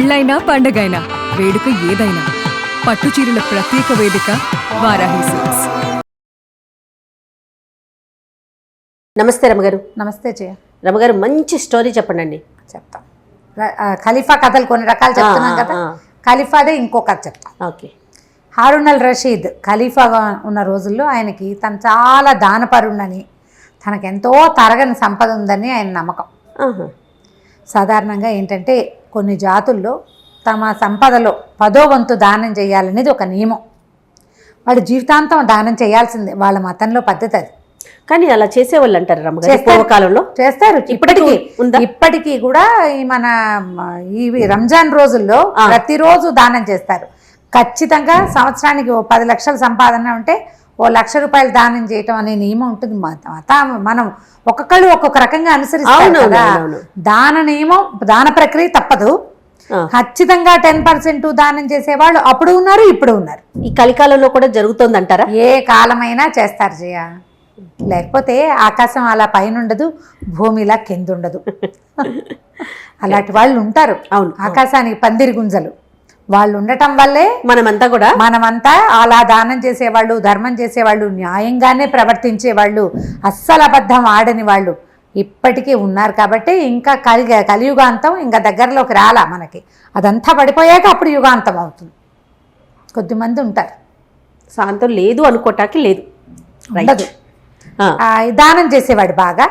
పెళ్ళైనా పండగైనా వేడుక ఏదైనా పట్టుచీరల ప్రత్యేక వేదిక వారాహి సిల్క్స్. నమస్తే రమగారు. నమస్తే జయ. రమగారు, మంచి స్టోరీ చెప్పండి. చెప్తాం. ఖలీఫా కథలు కొన్ని రకాలు చెప్తున్నాం కదా, ఖలీఫాదే ఇంకో కథ చెప్తాం. ఓకే. హారూన్ అల్ రషీద్ ఖలీఫాగా ఉన్న రోజుల్లో ఆయనకి తను చాలా దానపరుణని, తనకెంతో తరగని సంపద ఉందని ఆయన నమ్మకం. సాధారణంగా ఏంటంటే కొన్ని జాతుల్లో తమ సంపదలో 10వ వంతు దానం చేయాలనేది ఒక నియమం. వాళ్ళు జీవితాంతం దానం చేయాల్సిందే, వాళ్ళ మతంలో పద్ధతి అది. కానీ అలా చేసేవాళ్ళు అంటారు రమగారు, పూర్వకాలంలో చేస్తారు. ఇప్పటికీ కూడా మన ఈ రంజాన్ రోజుల్లో ప్రతిరోజు దానం చేస్తారు. ఖచ్చితంగా సంవత్సరానికి 10 లక్షల సంపాదన ఉంటే 1 లక్ష రూపాయలు దానం చేయటం అనే నియమం ఉంటుంది. మనం ఒక్కొక్కళ్ళు ఒక్కొక్క రకంగా అనుసరిస్తాం కదా. దాన నియమం, దాన ప్రక్రియ తప్పదు. ఖచ్చితంగా 10% దానం చేసేవాళ్ళు అప్పుడు ఉన్నారు, ఇప్పుడు ఉన్నారు. ఈ కలికాలంలో కూడా జరుగుతుంది అంటారా? ఏ కాలమైనా చేస్తారు జయ. లేకపోతే ఆకాశం అలా పైన ఉండదు, భూమి ఇలా కింద ఉండదు. అలాంటి వాళ్ళు ఉంటారు. అవును, ఆకాశానికి పందిరి గుంజలు వాళ్ళు ఉండటం వల్లే మనమంతా అలా దానం చేసేవాళ్ళు, ధర్మం చేసేవాళ్ళు, న్యాయంగానే ప్రవర్తించేవాళ్ళు, అస్సలు అబద్ధం ఆడని వాళ్ళు ఇప్పటికీ ఉన్నారు. కాబట్టి ఇంకా కలియుగాంతం ఇంకా దగ్గరలోకి రాలా మనకి. అదంతా పడిపోయాక అప్పుడు యుగాంతం అవుతుంది. కొద్దిమంది ఉంటారు. శాంతం లేదు అనుకోటానికి లేదు, ఉండదు. దానం చేసేవాడు బాగా,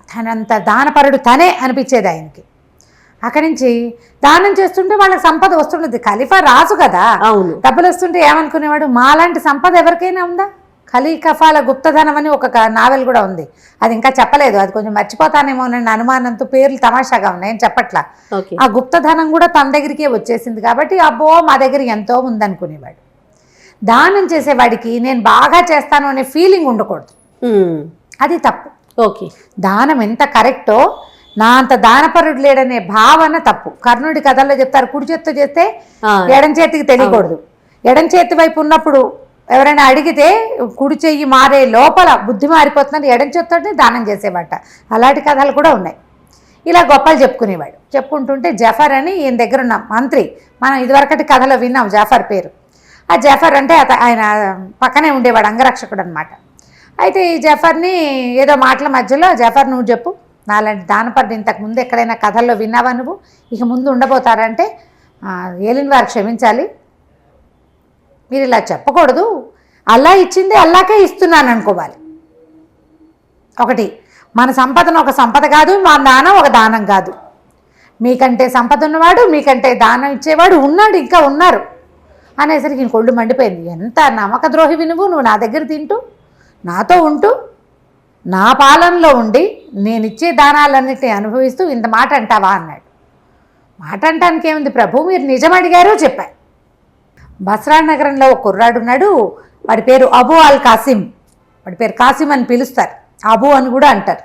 తనంత దానపరుడు తనే అనిపించేది ఆయనకి. అక్కడి నుంచి దానం చేస్తుంటే వాళ్ళకి సంపద వస్తుండదు. ఖలీఫా రాజు కదా, అవును, డబ్బులు వస్తుంటే ఏమనుకునేవాడు, మాలాంటి సంపద ఎవరికైనా ఉందా? ఖలీఫాల గుప్తధనం అని ఒక నావెల్ కూడా ఉంది. అది ఇంకా చెప్పలేదు, అది కొంచెం మర్చిపోతానేమో నన్ను అనుమానంతో. పేర్లు తమాషాగా ఉన్నాయి, ఏం చెప్పట్లా. ఆ గుప్తధనం కూడా తన దగ్గరికే వచ్చేసింది కాబట్టి అబ్బో మా దగ్గర ఎంతో ఉందనుకునేవాడు. దానం చేసేవాడికి నేను బాగా చేస్తాను అనే ఫీలింగ్ ఉండకూడదు, అది తప్పు. ఓకే. దానం ఎంత కరెక్టో నా అంత దానపరుడు లేడనే భావన తప్పు. కర్ణుడి కథల్లో చెప్తారు, కుడి చేత్తో చేస్తే ఎడం చేతికి తెలియకూడదు. ఎడం చేతి వైపు ఉన్నప్పుడు ఎవరైనా అడిగితే కుడి చెయ్యి మారే లోపల బుద్ధి మారిపోతుందని ఎడం చేత్తోనే దానం చేసేవాట. అలాంటి కథలు కూడా ఉన్నాయి. ఇలా గొప్పలు చెప్పుకునేవాడు. చెప్పుకుంటుంటే జఫర్ అని ఈయన దగ్గర ఉన్న మంత్రి, మనం ఇదివరకటి కథలో విన్నాం జఫర్ పేరు. ఆ జఫర్ అంటే ఆయన పక్కనే ఉండేవాడు, అంగరక్షకుడు అనమాట. అయితే ఈ జఫర్ని ఏదో మాటల మధ్యలో, జఫర్ నువ్వు చెప్పు, నాలాంటి దానపరుడు ఇంతకుముందు ఎక్కడైనా కథల్లో విన్నావా నువ్వు, ఇక ముందు ఉండబోతారంటే, ఏలిన వారు క్షమించాలి, మీరు ఇలా చెప్పకూడదు, అల్లా ఇచ్చింది అల్లాకే ఇస్తున్నాను అనుకోవాలి. ఒకటి, మన సంపదను ఒక సంపద కాదు, మన దానం ఒక దానం కాదు. మీకంటే సంపద ఉన్నవాడు, మీకంటే దానం ఇచ్చేవాడు ఉన్నాడు, ఇంకా ఉన్నారు అనేసరికి ఇంక ఒళ్ళు మండిపోయింది. ఎంత నమ్మక ద్రోహివి నువ్వు నా దగ్గర తింటూ, నాతో ఉంటూ, నా పాలనలో ఉండి నేనిచ్చే దానాలన్నిటిని అనుభవిస్తూ ఇంత మాట అంటావా అన్నాడు. మాట అంటానికి ఏముంది ప్రభు, మీరు నిజం అడిగారో చెప్పారు. బస్రా నగరంలో ఒక కుర్రాడు ఉన్నాడు, వాడి పేరు అబూ అల్ కాసిం. వాడి పేరు కాసిం అని పిలుస్తారు, అబూ అని కూడా అంటారు.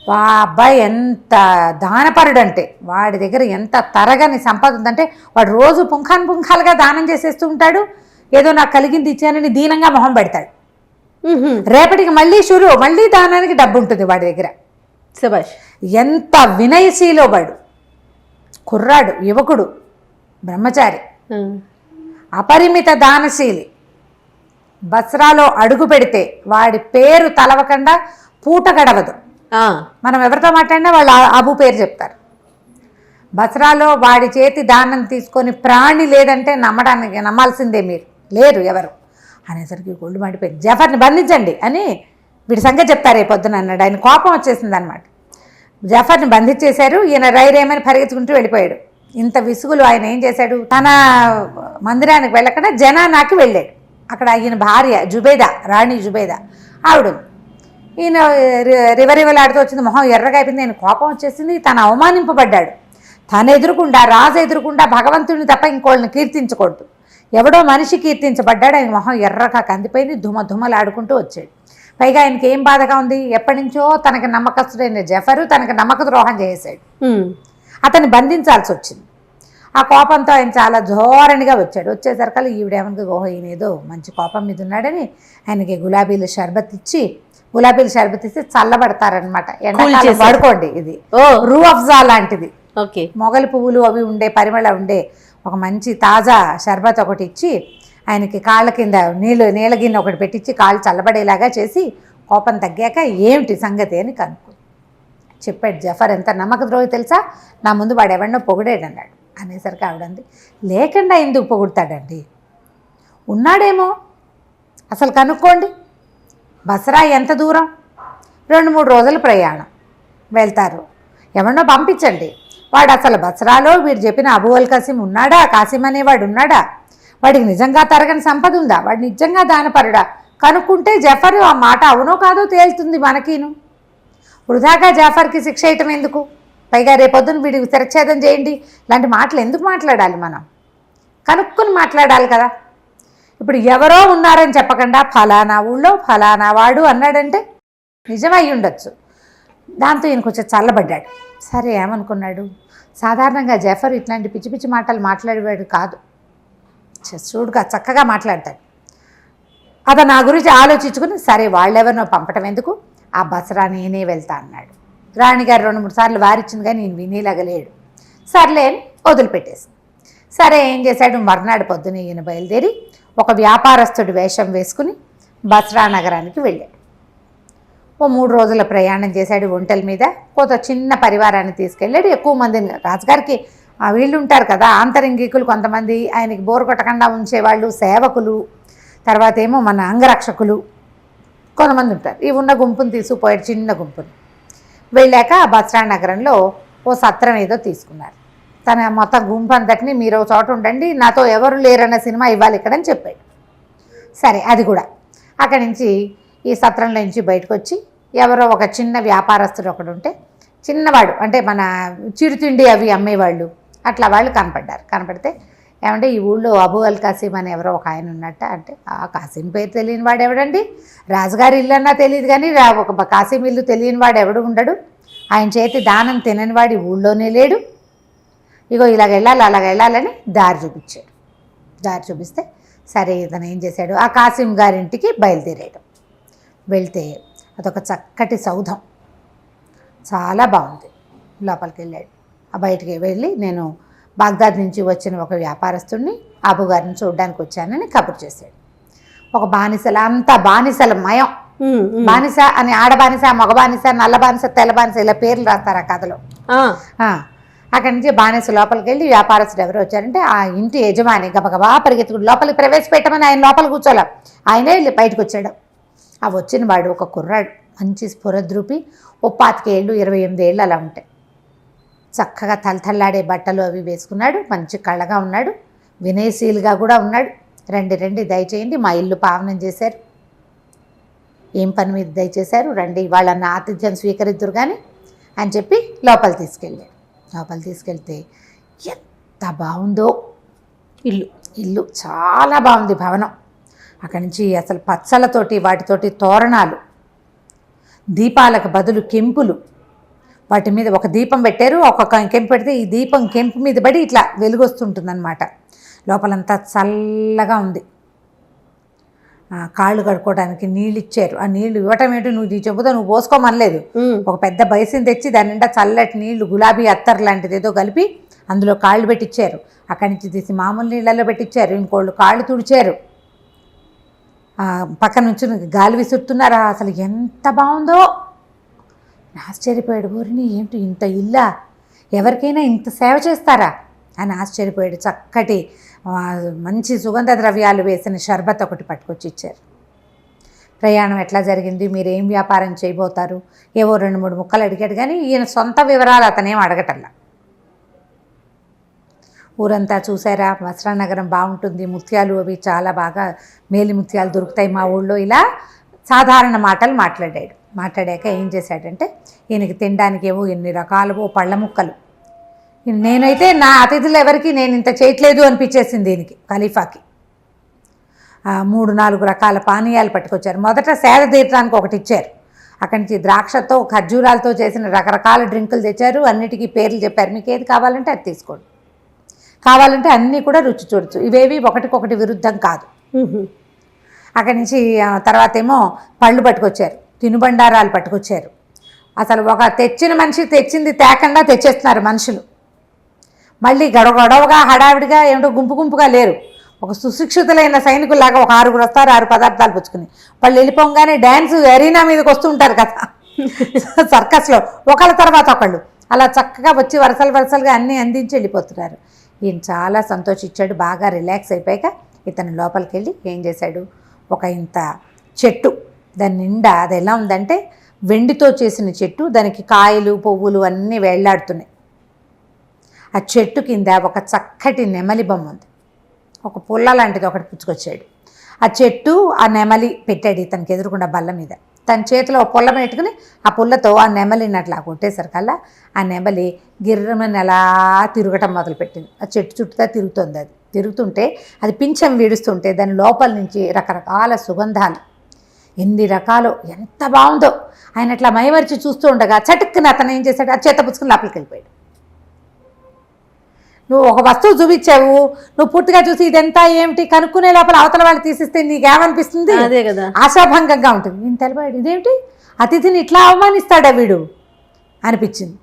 వా అబ్బాయి ఎంత దానపరుడు అంటే, వాడి దగ్గర ఎంత తరగని సంపద ఉందంటే, వాడు రోజు పుంఖాలుగా దానం చేసేస్తూ ఉంటాడు. ఏదో నాకు కలిగింది ఇచ్చానని దీనంగా మొహం పెడతాడు. రేపటికి మళ్ళీ దానానికి డబ్బు ఉంటుంది వాడి దగ్గర. శభాష్. ఎంత వినయశీలో వాడు, కుర్రాడు, యువకుడు, బ్రహ్మచారి, అపరిమిత దానశీలి. బస్రాలో అడుగు పెడితే వాడి పేరు తలవకుండా పూట గడవదు. మనం ఎవరితో మాట్లాడినా వాళ్ళు అబు పేరు చెప్తారు. బస్రాలో వాడి చేతి దానం తీసుకొని ప్రాణి లేదంటే నమ్మాల్సిందే, మీరు లేరు ఎవరు అనేసరికి గొళ్ళు మండిపోయింది. జఫర్ని బంధించండి అని వీడి సంగతి చెప్తారు రేపు పొద్దున అన్నాడు. ఆయన కోపం వచ్చేసింది అనమాట. జఫర్ని బంధించేశారు. ఈయన రైరేమని పరిగెత్తుకుంటూ వెళ్ళిపోయాడు. ఇంత విసుగులు ఆయన ఏం చేశాడు, తన మందిరానికి వెళ్ళకుండా జనానాకి వెళ్ళాడు. అక్కడ ఈయన భార్య జుబేదా, రాణి జుబేదా ఆవిడ. ఈయన రివరివలాడుతూ వచ్చింది, మొహం ఎర్రగా అయిపోయింది. ఆయన కోపం వచ్చేసింది. తను అవమానింపబడ్డాడు. తను ఎదురుకుండా, రాజు ఎదురుకుండా భగవంతుడిని తప్ప ఇంకోళ్ళని కీర్తించకూడదు. ఎవడో మనిషి కీర్తించబడ్డాడు. ఆయన మొహం ఎర్రగా కందిపోయింది, ధుమధుమలాడుకుంటూ వచ్చాడు. పైగా ఆయనకి ఏం బాధగా ఉంది, ఎప్పటి నుంచో తనకి నమ్మకస్తుడైన జఫరు తనకు నమ్మక ద్రోహం చేశాడు. అతన్ని బంధించాల్సి వచ్చింది. ఆ కోపంతో ఆయన చాలా ధోరణిగా వచ్చాడు. వచ్చేసరికల్లా ఈవిడేమనుకో, ఓహో ఈయన ఏదో మంచి కోపం మీద ఉన్నాడని ఆయనకి గులాబీల షర్బత్ ఇచ్చి చల్లబడతారనమాట. ఎండాకాలం పడుకోండి, ఇది రూ అఫ్జా లాంటిది, ఓకే. మొగలి పువ్వులు అవి ఉండే పరిమళ ఉండే ఒక మంచి తాజా షర్బత్ ఒకటి ఇచ్చి ఆయనకి కాళ్ళ కింద నీళ్ళ గిన్నె ఒకటి పెట్టించి కాళ్ళు చల్లబడేలాగా చేసి కోపం తగ్గాక ఏమిటి సంగతి అని కనుక్కో చెప్పాడు. జఫర్ ఎంత నమ్మక ద్రోహి తెలుసా, నా ముందు వాడు ఎవరినో పొగిడాడు అన్నాడు. అనేసరికి ఆవిడంది, లేకుండా ఎందుకు పొగుడతాడండి, ఉన్నాడేమో అసలు కనుక్కోండి. బసరా ఎంత దూరం, 2-3 రోజుల ప్రయాణం, వెళ్తారు, ఎవరినో పంపించండి. వాడు అసలు బసరాలో వీడు చెప్పిన అబూ అల్ కాసిం ఉన్నాడా, కాసిం అనేవాడు ఉన్నాడా, వాడికి నిజంగా తరగని సంపద ఉందా, వాడు నిజంగా దానపరుడా, కనుక్కుంటే జఫర్ ఆ మాట అవునో కాదో తేలుతుంది మనకిను. వృధాగా జాఫర్కి శిక్ష వేయటం ఎందుకు, పైగా రేపొద్దున వీడికి శిరచ్ఛేదం చేయండి, ఇలాంటి మాటలు ఎందుకు మాట్లాడాలి, మనం కనుక్కొని మాట్లాడాలి కదా. ఇప్పుడు ఎవరో ఉన్నారని చెప్పకుండా ఫలానా ఊళ్ళో ఫలానా వాడు అన్నాడంటే నిజమై ఉండొచ్చు. దాంతో ఈయన కొంచెం చల్లబడ్డాడు. సరే ఏమనుకున్నాడు, సాధారణంగా జఫర్ ఇట్లాంటి పిచ్చి పిచ్చి మాటలు మాట్లాడేవాడు కాదు, చూడుగా చక్కగా మాట్లాడతాడు. అతను నా గురించి ఆలోచించుకుని సరే వాళ్ళెవరినో పంపటం ఎందుకు, ఆ బసరా నేనే వెళ్తా అన్నాడు. రాణిగారు 2-3 సార్లు వారిచ్చింది కానీ నేను వినేలాగలేడు. సర్లే అని వదిలిపెట్టేసి సరే ఏం చేశాడు, మర్నాడు పొద్దున ఈయన బయలుదేరి ఒక వ్యాపారస్తుడి వేషం వేసుకుని బసరా నగరానికి వెళ్ళాడు. ఓ 3 రోజుల ప్రయాణం చేశాడు ఒంటెల మీద. కొంత చిన్న పరివారాన్ని తీసుకెళ్ళాడు. ఎక్కువ మందిని, రాజుగారికి వీళ్ళు ఉంటారు కదా ఆంతరంగికులు కొంతమంది, ఆయనకి బోరు కొట్టకుండా ఉంచేవాళ్ళు, సేవకులు, తర్వాత ఏమో మన అంగరక్షకులు కొంతమంది ఉంటారు. ఈ ఉన్న గుంపుని తీసుకుపోయాడు, చిన్న గుంపుని. వెళ్ళాక బసరా నగరంలో ఓ సత్రం ఏదో తీసుకున్నారు. తన మొత్తం గుంపు అంతటిని మీరు ఒక చోట ఉండండి, నాతో ఎవరు లేరన్న సినిమా ఇవ్వాలి ఇక్కడని చెప్పాడు. సరే అది కూడా అక్కడి నుంచి ఈ సత్రంలో నుంచి బయటకు వచ్చి ఎవరో ఒక చిన్న వ్యాపారస్తుడు ఒకడు ఉంటే, చిన్నవాడు అంటే మన చిరుతిండి అవి అమ్మేవాళ్ళు అట్లా వాళ్ళు కనపడ్డారు. కనపడితే ఏమంటే ఈ ఊళ్ళో అబూ అల్ కాసిం అని ఎవరో ఒక ఆయన ఉన్నట్ట అంటే, ఆ కాసిం పేరు తెలియని వాడు ఎవడండి, రాజుగారి ఇల్లు అన్నా తెలియదు కానీ ఒక కాసిం ఇల్లు తెలియని వాడు ఎవడు ఉండడు, ఆయన చేతి దానం తినని వాడి ఊళ్ళోనే లేడు, ఇగో ఇలాగ వెళ్ళాలి అలాగ వెళ్ళాలని దారి చూపించాడు. దారి చూపిస్తే సరే ఇతను ఏం చేశాడు, ఆ కాసిం గారింటికి బయలుదేరాడు. వెళ్తే అదొక చక్కటి సౌధం, చాలా బాగుంది. లోపలికి వెళ్ళాడు. ఆ బయటికి వెళ్ళి నేను బాగ్దాద్ నుంచి వచ్చిన ఒక వ్యాపారస్తుడిని అబు గారిని చూడడానికి వచ్చానని కబురు చేశాడు. ఒక బానిసల, అంతా బానిసల మయం, బానిస అని ఆడ బానిస, మగ బానిస, నల్ల బానిస, తెల్ల బానిస ఇలా పేర్లు రాస్తారు ఆ కథలో. అక్కడి నుంచి బానిస లోపలికి వెళ్ళి వ్యాపారస్తుడు ఎవరు వచ్చారంటే ఆ ఇంటి యజమాని గబగబా పరిగెత్తుకుని లోపలికి ప్రవేశపెట్టమని ఆయన లోపలికి కూర్చోలే, ఆయనే బయటకు వచ్చాడు. ఆ వచ్చిన వాడు ఒక కుర్రాడు, మంచి స్ఫురద్రూపి, ఓ 25 ఏళ్ళు 28 ఏళ్ళు అలా ఉంటాయి. చక్కగా తలతల్లాడే బట్టలు అవి వేసుకున్నాడు, మంచి కళ్ళగా ఉన్నాడు, వినయశీలుగా కూడా ఉన్నాడు. రండి దయచేయండి, మా ఇల్లు పావనం చేశారు, ఏం పని మీద దయచేశారు, రండి వాళ్ళన్న ఆతిథ్యం స్వీకరిద్దురు కానీ అని చెప్పి లోపల తీసుకెళ్ళాడు. లోపల తీసుకెళ్తే ఎంత బాగుందో ఇల్లు చాలా బాగుంది భవనం. అక్కడి నుంచి అసలు పచ్చలతోటి వాటితోటి తోరణాలు, దీపాలకు బదులు కెంపులు, వాటి మీద ఒక దీపం పెట్టారు, ఒక్కొక్క కెంపు పెడితే ఈ దీపం కెంపు మీద పడి ఇట్లా వెలుగొస్తుంటుందన్నమాట. లోపలంతా చల్లగా ఉంది. కాళ్ళు కడుక్కోవడానికి నీళ్ళు ఇచ్చారు. ఆ నీళ్లు ఇవ్వటం ఏంటో నువ్వు చెబుతా, నువ్వు పోసుకోమనలేదు. ఒక పెద్ద బైసిని తెచ్చి దాని నిండా చల్లటి నీళ్లు, గులాబీ అత్తర్ లాంటిది ఏదో కలిపి అందులో కాళ్ళు పెట్టించారు. అక్కడి నుంచి తీసి మామూలు నీళ్ళల్లో పెట్టించారు. ఇంకోళ్ళు కాళ్ళు తుడిచారు. పక్క నుంచి గాలి విసురుతున్నారా, అసలు ఎంత బాగుందో. ఆశ్చర్యపోయాడు. ఊరిని ఏమిటి ఇంత ఇల్లా, ఎవరికైనా ఇంత సేవ చేస్తారా అని ఆశ్చర్యపోయాడు. చక్కటి మంచి సుగంధ ద్రవ్యాలు వేసిన షర్బత్ ఒకటి పట్టుకొచ్చి ఇచ్చారు. ప్రయాణం ఎట్లా జరిగింది, మీరు ఏం వ్యాపారం చేయబోతారు, ఏవో 2-3 ముక్కలు అడిగాడు కానీ ఈయన సొంత వివరాలు అతనేం అడగటల్లా. ఊరంతా చూసారా, బసరా నగరం బాగుంటుంది, ముత్యాలు అవి చాలా బాగా మేలి ముత్యాలు దొరుకుతాయి మా ఊళ్ళో, ఇలా సాధారణ మాటలు మాట్లాడాడు. మాట్లాడాక ఏం చేశాడంటే ఈయనకి తినడానికి ఏవో ఎన్ని రకాలవో పళ్ళ ముక్కలు, నేనైతే నా అతిథులు ఎవరికి నేను ఇంత చేయట్లేదు అనిపించేసింది దీనికి. ఖలీఫాకి 3-4 రకాల పానీయాలు పట్టుకొచ్చారు. మొదట సేద తీర్చడానికి ఒకటి ఇచ్చారు. అక్కడి నుంచి ద్రాక్షతో ఖర్జూరాలతో చేసిన రకరకాల డ్రింకులు తెచ్చారు. అన్నిటికీ పేర్లు చెప్పారు, మీకు ఏది కావాలంటే అది తీసుకోండి, కావాలంటే అన్నీ కూడా రుచి చూడొచ్చు, ఇవేవి ఒకటికొకటి విరుద్ధం కాదు. అక్కడి నుంచి తర్వాత ఏమో పళ్ళు పట్టుకొచ్చారు, తినుబండారాలు పట్టుకొచ్చారు. అసలు ఒక తెచ్చిన మనిషి తెచ్చింది తేకుండా తెచ్చేస్తున్నారు మనుషులు. మళ్ళీ గొడవగా హడావిడిగా ఏమిటో గుంపుగా లేరు. ఒక సుశిక్షితులైన సైనికుల్లాగా ఒక 6 వస్తారు, 6 పదార్థాలు పుచ్చుకుని. వాళ్ళు వెళ్ళిపోగానే డ్యాన్స్ అరీనా మీదకి వస్తుంటారు కదా సర్కస్లో, ఒకళ్ళ తర్వాత ఒకళ్ళు అలా చక్కగా వచ్చి వరుసలుగా అన్నీ అందించి వెళ్ళిపోతున్నారు. ఈయన చాలా సంతోషించాడు. బాగా రిలాక్స్ అయిపోయాక ఇతను లోపలికి వెళ్ళి ఏం చేశాడు, ఒక ఇంత చెట్టు, దాని నిండా అది ఎలా ఉందంటే వెండితో చేసిన చెట్టు, దానికి కాయలు పువ్వులు అన్నీ వేళ్లాడుతున్నాయి. ఆ చెట్టు కింద ఒక చక్కటి నెమలి బొమ్మ ఉంది. ఒక పుల్ల లాంటిది ఒకటి పుచ్చుకొచ్చాడు. ఆ చెట్టు ఆ నెమలి పెట్టాడు ఇతనికి ఎదురుకుండా బల్ల మీద. తన చేతిలో పుల్ల పెట్టుకుని ఆ పుల్లతో ఆ నెమలిని అట్లా కొట్టేసరికల్లా ఆ నెమలి గిర్రమని అలా తిరగటం మొదలుపెట్టింది. ఆ చెట్టు చుట్టూ తిరుగుతుంది. అది తిరుగుతుంటే అది పింఛం వీడుస్తుంటే దాని లోపల నుంచి రకరకాల సుగంధాలు, ఎన్ని రకాలు, ఎంత బాగుందో. ఆయన అట్లా మైమరిచి చూస్తూ ఉండగా చటుక్కుని అతను ఏం చేశాడు, ఆ చేత పుచ్చుకుని లోపలికి వెళ్ళిపోయాడు. నువ్వు ఒక వస్తువు చూపించావు, నువ్వు పూర్తిగా చూసి ఇదంతా ఏమిటి కనుక్కునే లోపల అవతల వాళ్ళు తీసిస్తే నీకేమనిపిస్తుంది? అదే కదా, ఆశాభంగంగా ఉంటుంది. నేను తెలిపాడు, ఇదేమిటి అతిథిని ఇట్లా అవమానిస్తాడా వీడు అనిపించింది.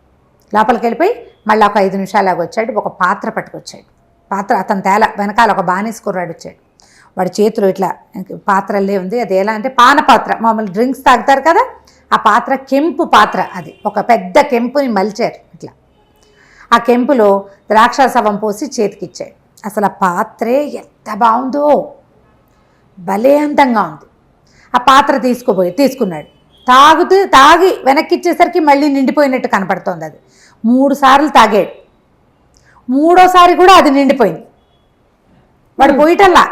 లోపలికి వెళ్ళిపోయి మళ్ళీ ఒక 5 నిమిషాలాగా వచ్చాడు. ఒక పాత్ర పట్టుకొచ్చాడు. పాత్ర అతను తేల వెనకాల ఒక బానిస కుర్రాడు వచ్చాడు. వాడి చేతిలో ఇట్లా పాత్రలే ఉంది. అది ఎలా అంటే పాన పాత్ర, మామూలు డ్రింక్స్ తాగుతారు కదా ఆ పాత్ర, కెంపు పాత్ర. అది ఒక పెద్ద కెంపుని మలిచారు ఇట్లా. ఆ కెంపులో ద్రాక్షాసవం పోసి చేతికిచ్చాడు. అసలు ఆ పాత్రే ఎంత బాగుందో, భలే అందంగా ఉంది. ఆ పాత్ర తీసుకున్నాడు. తాగి వెనక్కి ఇచ్చేసరికి మళ్ళీ నిండిపోయినట్టు కనపడుతోంది. అది 3 సార్లు తాగాడు. 3వసారి కూడా అది నిండిపోయింది. వాడు పోయిటల్లా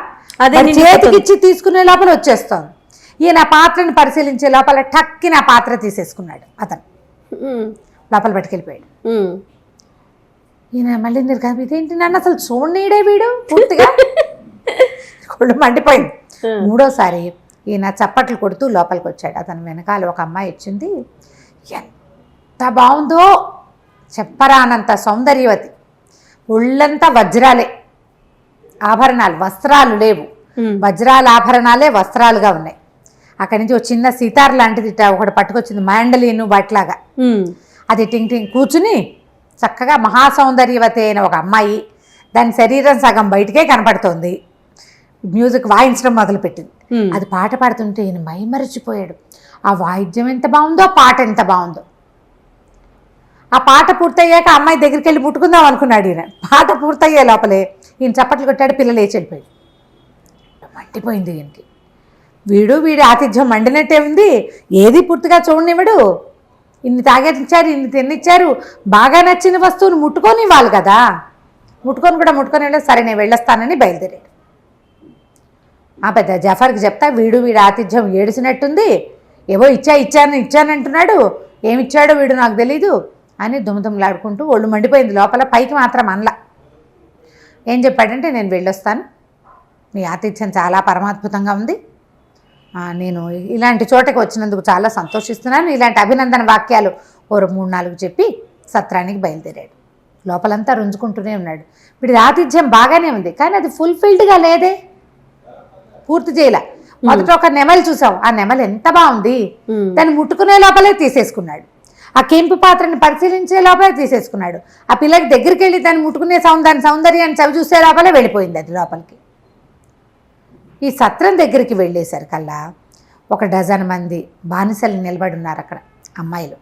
అదే చేతికిచ్చి తీసుకునే లోపల వచ్చేస్తోంది. ఈయన ఆ పాత్రను పరిశీలించే లోపల టక్కిన ఆ పాత్ర తీసేసుకున్నాడు. అతను లోపల పట్టుకెళ్ళిపోయాడు. ఈయన మళ్ళీ ఇదేంటి నన్ను అసలు చూడనీడే వీడు పూర్తిగా కొళ్ళు మండిపోయింది. 3వసారి ఈయన చప్పట్లు కొడుతూ లోపలికి వచ్చాడు. అతను వెనకాల ఒక అమ్మాయి వచ్చింది. ఎంత బాగుందో చెప్పరానంత సౌందర్యవతి, ఒళ్ళంతా వజ్రాలే, ఆభరణాలు, వస్త్రాలు లేవు, వజ్రాల ఆభరణాలే వస్త్రాలుగా ఉన్నాయి. అక్కడి నుంచి ఒక చిన్న సితార్ లాంటిది ఒకటి పట్టుకొచ్చింది, మ్యాండలీను బట్లాగా. అది టింగ్ టింగ్ కూర్చుని చక్కగా మహాసౌందర్యవతి అయిన ఒక అమ్మాయి, దాని శరీరం సగం బయటికే కనపడుతోంది. మ్యూజిక్ వాయించడం మొదలుపెట్టింది. అది పాట పాడుతుంటే ఈయన మైమరిచిపోయాడు. ఆ వాయిద్యం ఎంత బాగుందో, పాట ఎంత బాగుందో. ఆ పాట పూర్తయ్యాక అమ్మాయి దగ్గరికి వెళ్ళి ముట్టుకుందాం అనుకున్నాడు ఈయన. పాట పూర్తయ్యే లోపలే ఈయన చప్పట్లు కొట్టాడు. పిల్లలు లేచి వెళ్ళిపోయాడు. మండిపోయింది ఈయనకి. వీడి ఆతిథ్యం మండినట్టే ఉంది. ఏది పూర్తిగా చూడనివ్వడు. ఇన్ని తాగేచ్చారు, ఇన్ని తిన్నిచ్చారు, బాగా నచ్చిన వస్తువును ముట్టుకొని ఇవ్వాలి కదా. ముట్టుకొని వెళ్ళి సరే నేను వెళ్ళొస్తానని బయలుదేరాడు. ఆ పెద్ద జఫర్కి చెప్తా, వీడి ఆతిథ్యం ఏడిసినట్టుంది, ఏవో ఇచ్చానంటున్నాడు, ఏమిచ్చాడో వీడు నాకు తెలీదు అని దుమ్ములాడుకుంటూ ఒళ్ళు మండిపోయింది లోపల. పైకి మాత్రం అనలా. ఏం చెప్పాడంటే, నేను వెళ్ళొస్తాను, మీ ఆతిథ్యం చాలా పరమాద్భుతంగా ఉంది, నేను ఇలాంటి చోటకి వచ్చినందుకు చాలా సంతోషిస్తున్నాను, ఇలాంటి అభినందన వాక్యాలు ఓ 3-4 చెప్పి సత్రానికి బయలుదేరాడు. లోపలంతా రుంజుకుంటూనే ఉన్నాడు. వీడి ఆతిథ్యం బాగానే ఉంది, కానీ అది ఫుల్ఫిల్డ్గా లేదే, పూర్తి చేయలే. మొదట ఒక నెమలి చూసాం, ఆ నెమలి ఎంత బాగుంది, దాన్ని ముట్టుకునే లోపలే తీసేసుకున్నాడు. ఆ కెంపు పాత్రని పరిశీలించే లోపలే తీసేసుకున్నాడు. ఆ పిల్లకి దగ్గరికి వెళ్ళి దాన్ని ముట్టుకునే దాని సౌందర్యాన్ని చవి చూసే లోపలే వెళ్ళిపోయింది అది లోపలికి. ఈ సత్రం దగ్గరికి వెళ్ళేసరికల్లా ఒక 12 మంది బానిసలు నిలబడి ఉన్నారు అక్కడ, అమ్మాయిలు.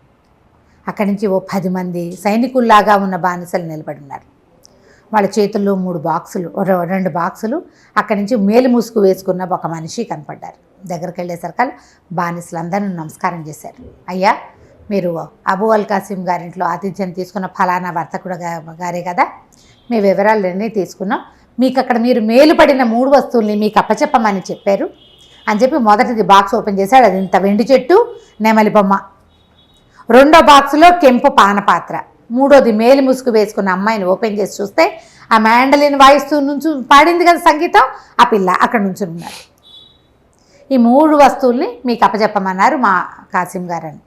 అక్కడి నుంచి ఓ 10 మంది సైనికుల్లాగా ఉన్న బానిసలు నిలబడి ఉన్నారు. వాళ్ళ చేతుల్లో 3 బాక్సులు, 2 బాక్సులు, అక్కడి నుంచి మేలు ముసుగు వేసుకున్న ఒక మనిషి కనపడ్డారు. దగ్గరికి వెళ్ళేసరికల్లా బానిసలు అందరూ నమస్కారం చేశారు. అయ్యా, మీరు అబూ అల్ కాసిం గారింట్లో ఆతిథ్యం తీసుకున్న ఫలానా వర్తకుడు గారే కదా, మీ వివరాలన్నీ తీసుకున్నాం, మీకు అక్కడ మీరు మేలుపడిన 3 వస్తువుల్ని మీకు అప్పచెప్పమని చెప్పారు అని చెప్పి మొదటిది బాక్స్ ఓపెన్ చేశాడు. అది ఇంత వెండి చెట్టు, నెమలి బొమ్మ. 2వ బాక్సులో కెంపు పానపాత్ర. 3వది మేలు ముసుగు వేసుకున్న అమ్మాయిని ఓపెన్ చేసి చూస్తే ఆ మ్యాండలిన్ వాయిస్తూ నుంచి పాడింది కదా సంగీతం, ఆ పిల్ల అక్కడ నుంచి ఉన్నారు. ఈ 3 వస్తువుల్ని మీకు అప్పచెప్పమన్నారు మా కాసిం గారని.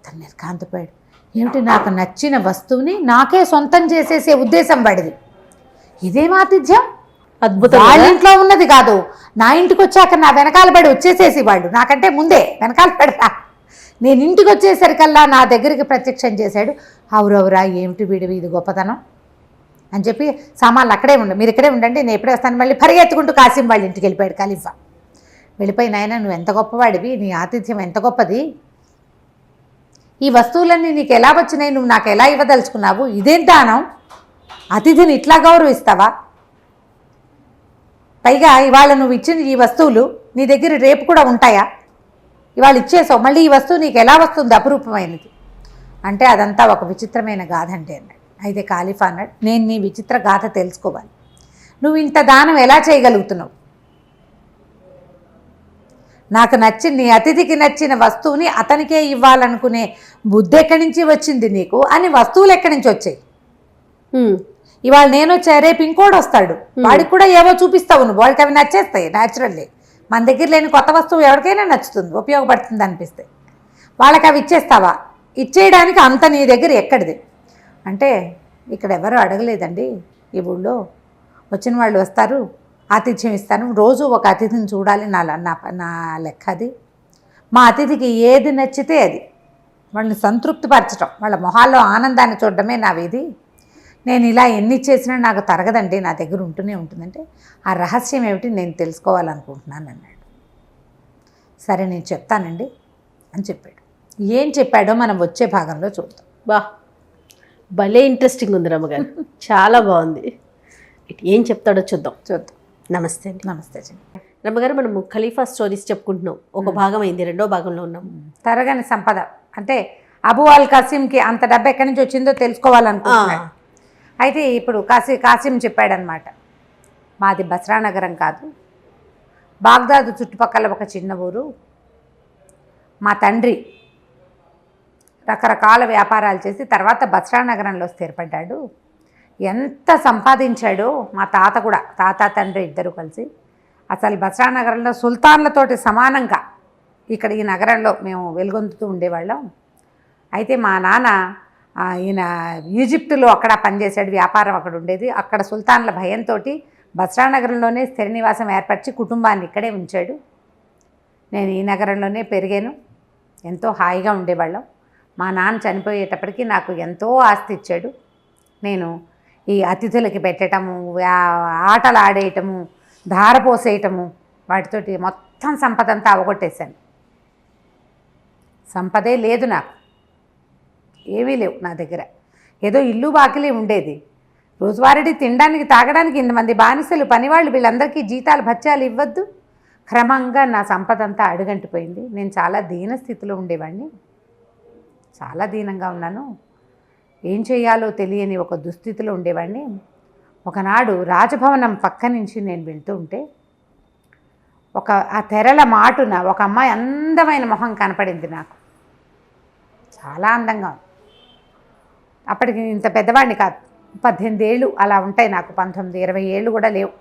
తను నిర్కాంతపోయాడు. ఏమిటి, నాకు నచ్చిన వస్తువుని నాకే సొంతం చేసేసే ఉద్దేశం పడింది, ఇదేం ఆతిథ్యం, అద్భుతం. వాళ్ళ ఇంట్లో ఉన్నది కాదు, నా ఇంటికి వచ్చాక నా వెనకాల పడి వచ్చేసేసి వాళ్ళు, నాకంటే ముందే వెనకాల పడరా, నేను ఇంటికి వచ్చేసరికల్లా నా దగ్గరికి ప్రత్యక్షం చేశాడు. అవురవురా, ఏమిటి వీడివి ఇది గొప్పతనం, అని చెప్పి సామాన్లు అక్కడే మీరు ఇక్కడే ఉండండి, నేను ఎప్పుడే వస్తాను. మళ్ళీ పరిగెత్తుకుంటూ కాసిం వాళ్ళ ఇంటికి వెళ్ళిపోయాడు ఖలీఫా. వెళ్ళిపోయి, నాయన నువ్వు ఎంత గొప్పవాడివి, నీ ఆతిథ్యం ఎంత గొప్పది, ఈ వస్తువులన్నీ నీకు ఎలా వచ్చినాయి, నువ్వు నాకు ఎలా ఇవ్వదలుచుకున్నావు, ఇదేం దానం, అతిథిని ఇట్లా గౌరవిస్తావా, పైగా ఇవాళ నువ్వు ఇచ్చిన ఈ వస్తువులు నీ దగ్గర రేపు కూడా ఉంటాయా, ఇవాళ ఇచ్చేసావు, మళ్ళీ ఈ వస్తువు నీకు ఎలా వస్తుంది అపురూపమైనది అంటే అదంతా ఒక విచిత్రమైన గాథ అంటే అన్నాడు. అయితే ఖలీఫా అన్నాడు, నేను నీ విచిత్ర గాథ తెలుసుకోవాలి, నువ్వు ఇంత దానం ఎలా చేయగలుగుతున్నావు, నాకు నచ్చిన నీ అతిథికి నచ్చిన వస్తువుని అతనికే ఇవ్వాలనుకునే బుద్ధి ఎక్కడి నుంచి వచ్చింది నీకు, అని వస్తువులు ఎక్కడి నుంచి వచ్చాయి, ఇవాళ నేను వచ్చా రేపు ఇంకోటి వస్తాడు, వాడికి కూడా ఏవో చూపిస్తావు నువ్వు, వాడికి అవి నచ్చేస్తాయి న్యాచురల్లీ. మన దగ్గర లేని కొత్త వస్తువు ఎవరికైనా నచ్చుతుంది, ఉపయోగపడుతుంది అనిపిస్తే, వాళ్ళకి అవి ఇచ్చేస్తావా, ఇచ్చేయడానికి అంత నీ దగ్గర ఎక్కడిది అంటే, ఇక్కడ ఎవరు అడగలేదండి, ఈ ఊళ్ళో వచ్చిన వాళ్ళు వస్తారు, ఆతిథ్యం ఇస్తాను, రోజు ఒక అతిథిని చూడాలి, నా లెక్క అది, మా అతిథికి ఏది నచ్చితే అది, వాళ్ళని సంతృప్తిపరచడం, వాళ్ళ మొహాల్లో ఆనందాన్ని చూడడమే నా విధి, నేను ఇలా ఎన్ని చేసినా నాకు తరగదండి, నా దగ్గర ఉంటూనే ఉంటుందంటే, ఆ రహస్యం ఏమిటి నేను తెలుసుకోవాలనుకుంటున్నాను అన్నాడు. సరే నేను చెప్తానండి అని చెప్పాడు. ఏం చెప్పాడో మనం వచ్చే భాగంలో చూద్దాం. బా, భలే ఇంట్రెస్టింగ్ ఉంది రమ్మగారు, చాలా బాగుంది. ఏం చెప్తాడో చూద్దాం. నమస్తే అండి. నమస్తే రమ్మగారు, మనం ఖలీఫా స్టోరీస్ చెప్పుకుంటున్నాం, ఒక భాగం అయింది, రెండో భాగంలో ఉన్నాం. తరగని సంపద అంటే అబూ అల్ కాసిమ్కి అంత డబ్బు ఎక్కడి నుంచి వచ్చిందో తెలుసుకోవాలనుకుంటున్నాడు. అయితే ఇప్పుడు కాసిం చెప్పాడనమాట, మాది బస్రా నగరం కాదు, బాగ్దాదు చుట్టుపక్కల ఒక చిన్న ఊరు, మా తండ్రి రకరకాల వ్యాపారాలు చేసి తర్వాత బస్రా నగరంలో స్థిరపడ్డాడు, ఎంత సంపాదించాడో మా తాత కూడా, తాత తండ్రి ఇద్దరు కలిసి అసలు బస్రా నగరంలో సుల్తాన్లతోటి సమానంగా ఇక్కడ ఈ నగరంలో మేము వెలుగొందుతూ ఉండేవాళ్ళం. అయితే మా నాన్న ఈయన ఈజిప్టులో అక్కడ పనిచేశాడు, వ్యాపారం అక్కడ ఉండేది, అక్కడ సుల్తాన్ల భయంతో బస్రా నగరంలోనే స్థిర నివాసం ఏర్పరిచి కుటుంబాన్ని ఇక్కడే ఉంచాడు. నేను ఈ నగరంలోనే పెరిగాను, ఎంతో హాయిగా ఉండేవాళ్ళం. మా నాన్న చనిపోయేటప్పటికి నాకు ఎంతో ఆస్తి ఇచ్చాడు. నేను ఈ అతిథులకి పెట్టడము, ఆటలు ఆడేయటము, ధారపోసేయటము, వాటితోటి మొత్తం సంపదంతా అవగొట్టేశాను. సంపదే లేదు నాకు, ఏమీ లేవు నా దగ్గర, ఏదో ఇల్లు బాకిలే ఉండేది. రోజువారీ తినడానికి తాగడానికి ఇంతమంది బానిసలు పనివాళ్ళు, వీళ్ళందరికీ జీతాలు భత్యాలు ఇవ్వద్దు. క్రమంగా నా సంపదంతా అడుగంటిపోయింది. నేను చాలా దీన స్థితిలో ఉండేవాడిని, చాలా దీనంగా ఉన్నాను, ఏం చేయాలో తెలియని ఒక దుస్థితిలో ఉండేవాడిని. ఒకనాడు రాజభవనం పక్క నుంచి నేను వెళ్తూ ఉంటే ఆ తెరల మాటున ఒక అమ్మాయి అందమైన మొహం కనపడింది నాకు, చాలా అందంగా ఉంది. అప్పటికి ఇంత పెద్దవాడిని కాదు, 18 ఏళ్ళు అలా ఉంటాయి నాకు, 19, 20 ఏళ్ళు కూడా లేవు.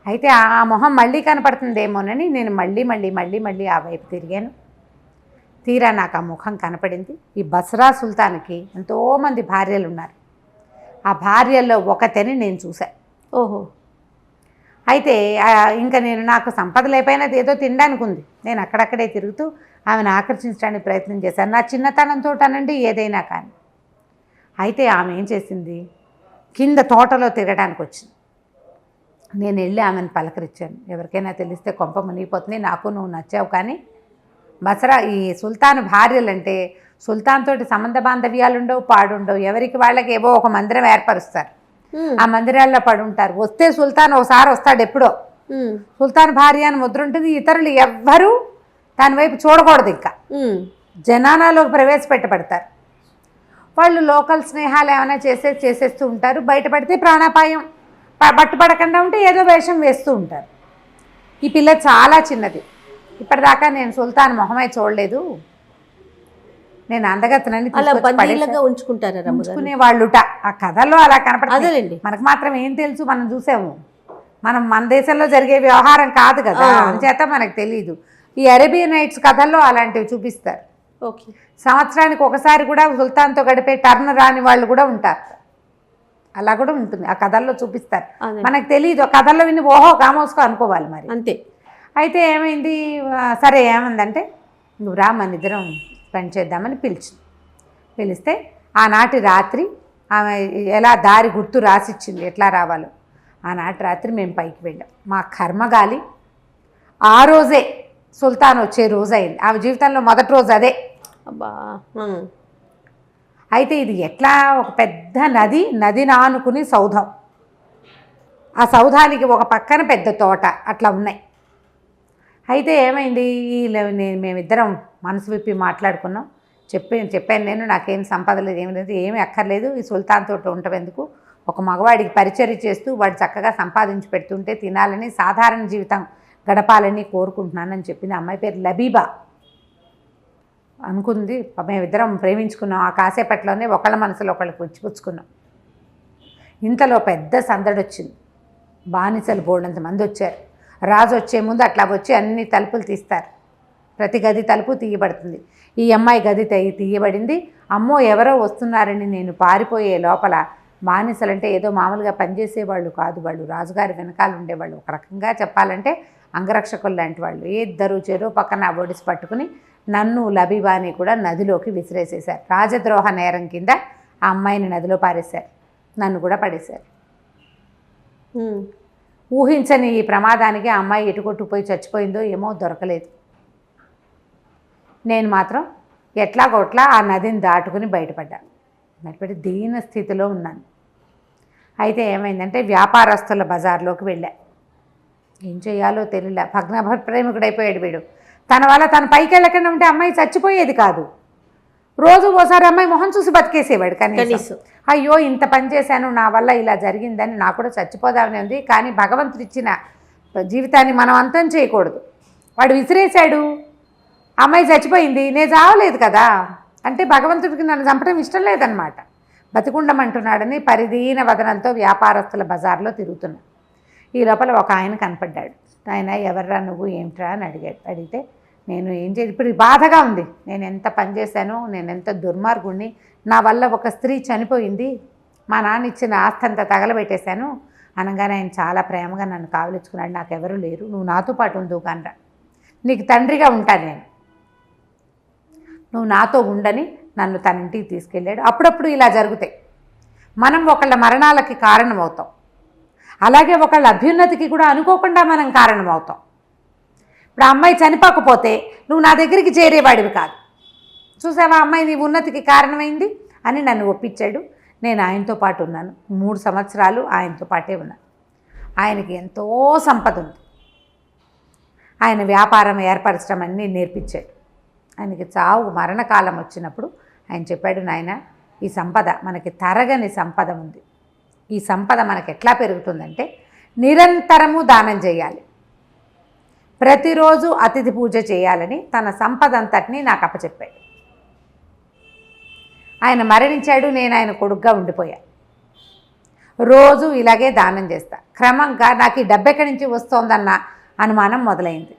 అయితే ఆ మొహం మళ్ళీ కనపడుతుందేమోనని నేను మళ్ళీ ఆ వైపు తిరిగాను. తీరా నాకు ఆ ముఖం కనపడింది. ఈ బస్రా సుల్తాన్కి ఎంతోమంది భార్యలు ఉన్నారు, ఆ భార్యల్లో ఒకతని నేను చూశాను. ఓహో. అయితే ఇంకా నాకు సంపద లేకపోయినా ఏదో తినడానికి ఉంది, నేను అక్కడక్కడే తిరుగుతూ ఆమెను ఆకర్షించడానికి ప్రయత్నం చేశాను, నా చిన్నతనంతో అనండి ఏదైనా కానీ. అయితే ఆమె ఏం చేసింది, కింద తోటలో తిరగడానికి వచ్చింది. నేను వెళ్ళి ఆమెను పలకరించాను, ఎవరికైనా తెలిస్తే కొంప మునిగిపోతుంది, నాకు నువ్వు నచ్చావు, కానీ బస్రా ఈ సుల్తాన్ భార్యలంటే సుల్తాన్ తోటి సంబంధ బాంధవ్యాలు ఉండవు, పాడుండవు, ఎవరికి వాళ్ళకి ఏవో ఒక మందిరం ఏర్పరుస్తారు, ఆ మందిరాల్లో పడుంటారు. వస్తే సుల్తాన్ ఒకసారి వస్తాడు ఎప్పుడో, సుల్తాన్ భార్య అని ముద్ర ఉంటుంది, ఇతరులు ఎవ్వరూ దాని వైపు చూడకూడదు, ఇంకా జనానాలోకి ప్రవేశపెట్టబడతారు. వాళ్ళు లోకల్ స్నేహాలు ఏమైనా చేసేస్తూ ఉంటారు, బయటపడితే ప్రాణాపాయం, పట్టుపడకుండా ఉంటే ఏదో వేషం వేస్తూ ఉంటారు. ఈ పిల్ల చాలా చిన్నది, ఇప్పటిదాకా నేను సుల్తాన్ మొహమే చూడలేదు, నేను అందగత్తనని ఉంచుకునే వాళ్ళుట. ఆ కథల్లో అలా కనపడలేండి, మనకు మాత్రం ఏం తెలుసు, మనం చూసాము, మన దేశంలో జరిగే వ్యవహారం కాదు కదా, అందుచేత మనకు తెలియదు. ఈ అరేబియన్ నైట్స్ కథల్లో అలాంటివి చూపిస్తారు. ఓకే. సంవత్సరానికి ఒకసారి కూడా సుల్తాన్తో గడిపే టర్న్ రాని వాళ్ళు కూడా ఉంటారు, అలా కూడా ఉంటుంది, ఆ కథల్లో చూపిస్తారు, మనకు తెలియదు. ఆ కథల్లో విని ఓహో కామోసుకో అనుకోవాలి మరి, అంతే. అయితే ఏమైంది, సరే ఏమందంటే నువ్వు రా మన ఇద్దరం పని చేద్దామని పిలిస్తే ఆనాటి రాత్రి ఆమె ఎలా దారి గుర్తు రాసిచ్చింది ఎట్లా రావాలో. ఆనాటి రాత్రి మేము పైకి వెళ్ళాం. మా కర్మగాలి ఆ రోజే సుల్తాన్ వచ్చే రోజు అయింది. ఆమె జీవితంలో మొదటి రోజు అదే. అబ్బా. అయితే ఇది ఎట్లా, ఒక పెద్ద నదిని ఆనుకుని సౌధం, ఆ సౌధానికి ఒక పక్కన పెద్ద తోట అట్లా ఉన్నాయి. అయితే ఏమైంది, మేమిద్దరం మనసు విప్పి మాట్లాడుకున్నాం. చెప్పాను నేను, నాకేం సంపద లేదు, ఏమి లేదు, ఏమీ అక్కర్లేదు, ఈ సుల్తాన్ తోట ఉండటం ఎందుకు, ఒక మగవాడికి పరిచర్య చేస్తూ వాడు చక్కగా సంపాదించి పెడుతుంటే తినాలని, సాధారణ జీవితం గడపాలని కోరుకుంటున్నానని చెప్పింది. అమ్మాయి పేరు లబీబా అనుకుంది. మేమిద్దరం ప్రేమించుకున్నాం. ఆ కాసేపట్లోనే ఒకళ్ళ మనసులో ఒకళ్ళకి పుచ్చుకున్నాం. ఇంతలో పెద్ద సందడి వచ్చింది. బానిసలు బోర్డంత మంది వచ్చారు. రాజు వచ్చే ముందు అట్లా వచ్చి అన్ని తలుపులు తీస్తారు. ప్రతి గది తలుపు తీయబడుతుంది. ఈ అమ్మాయి గది తీయబడింది. అమ్మో ఎవరో వస్తున్నారని నేను పారిపోయే లోపల, బానిసలంటే ఏదో మామూలుగా పనిచేసేవాళ్ళు కాదు, వాళ్ళు రాజుగారి వెనకాల ఉండేవాళ్ళు. ఒక రకంగా చెప్పాలంటే అంగరక్షకులు లాంటి వాళ్ళు. ఇద్దరు చెరో పక్కన ఒడిసి పట్టుకుని నన్ను లబీబాని కూడా నదిలోకి విసిరేసేశారు. రాజద్రోహ నేరం కింద ఆ అమ్మాయిని నదిలో పారేశారు, నన్ను కూడా పడేశారు. ఊహించని ఈ ప్రమాదానికి ఆ అమ్మాయి ఎటుకొట్టుపోయి చచ్చిపోయిందో ఏమో దొరకలేదు. నేను మాత్రం ఎట్లాగొట్లా ఆ నదిని దాటుకుని బయటపడ్డాను. బయటపడి దీన స్థితిలో ఉన్నాను. అయితే ఏమైందంటే వ్యాపారస్తుల బజార్లోకి వెళ్ళా. ఏం చేయాలో తెలియలే. భగ్న ప్రేమికుడైపోయాడు వీడు. తన వల్ల తన పైకి వెళ్ళకుండా ఉంటే అమ్మాయి చచ్చిపోయేది కాదు. రోజు ఓసారి అమ్మాయి మొహం చూసి బతికేసేవాడు కనీసం. అయ్యో ఇంత పని చేశాను, నా వల్ల ఇలా జరిగిందని నాకు కూడా చచ్చిపోదామని ఉంది. కానీ భగవంతుడు ఇచ్చిన జీవితాన్ని మనం అంతం చేయకూడదు. వాడు విసిరేశాడు, అమ్మాయి చచ్చిపోయింది, నేను చావలేదు కదా అంటే భగవంతుడికి నన్ను చంపడం ఇష్టం లేదనమాట. బతికుండమంటున్నాడని పరిదీన వదనంతో వ్యాపారస్తుల బజార్లో తిరుగుతున్నా. ఈ లోపల ఒక ఆయన కనపడ్డాడు. ఆయన ఎవర్రా నువ్వు, ఏమిట్రా అని అడిగితే నేను ఏం చేసి, ఇప్పుడు బాధగా ఉంది, నేను ఎంత పని చేశాను, నేను ఎంత దుర్మార్గుణ్ణి, నా వల్ల ఒక స్త్రీ చనిపోయింది, మా నాన్న ఇచ్చిన ఆస్తి అంతా తగలబెట్టేశాను అనగానే ఆయన చాలా ప్రేమగా నన్ను కావలించుకున్నాడు. నాకెవరూ లేరు, నువ్వు నాతో పాటు ఉండు కానరా, నీకు తండ్రిగా ఉంటాను నేను, నువ్వు నాతో ఉండని నన్ను తన ఇంటికి తీసుకెళ్ళాడు. అప్పుడప్పుడు ఇలా జరుగుతాయి. మనం ఒకళ్ళ మరణాలకి కారణమవుతాం, అలాగే ఒకళ్ళ అభ్యున్నతికి కూడా అనుకోకుండా మనం కారణమవుతాం. ఇప్పుడు ఆ అమ్మాయి చనిపోకపోతే నువ్వు నా దగ్గరికి చేరేవాడివి కాదు. చూసావా అమ్మాయి నీ ఉన్నతికి కారణమైంది అని నన్ను ఒప్పించాడు. నేను ఆయనతో పాటు ఉన్నాను. 3 సంవత్సరాలు ఆయనతో పాటే ఉన్నాను. ఆయనకి ఎంతో సంపద ఉంది. ఆయన వ్యాపారం ఏర్పరచడం అన్నీ నేర్పించాడు. ఆయనకి చావు మరణకాలం వచ్చినప్పుడు ఆయన చెప్పాడు, నాయన ఈ సంపద మనకి తరగని సంపద ఉంది. ఈ సంపద మనకి ఎట్లా పెరుగుతుందంటే నిరంతరము దానం చేయాలి, ప్రతిరోజు అతిథి పూజ చేయాలని తన సంపద అంతటినీ నాకు అప్పచెప్పాడు. ఆయన మరణించాడు, నేను ఆయన కొడుగ్గా ఉండిపోయా. రోజు ఇలాగే దానం చేస్తా. క్రమంగా నాకు ఈ డబ్బు ఎక్కడి నుంచి వస్తోందన్న అనుమానం మొదలైంది.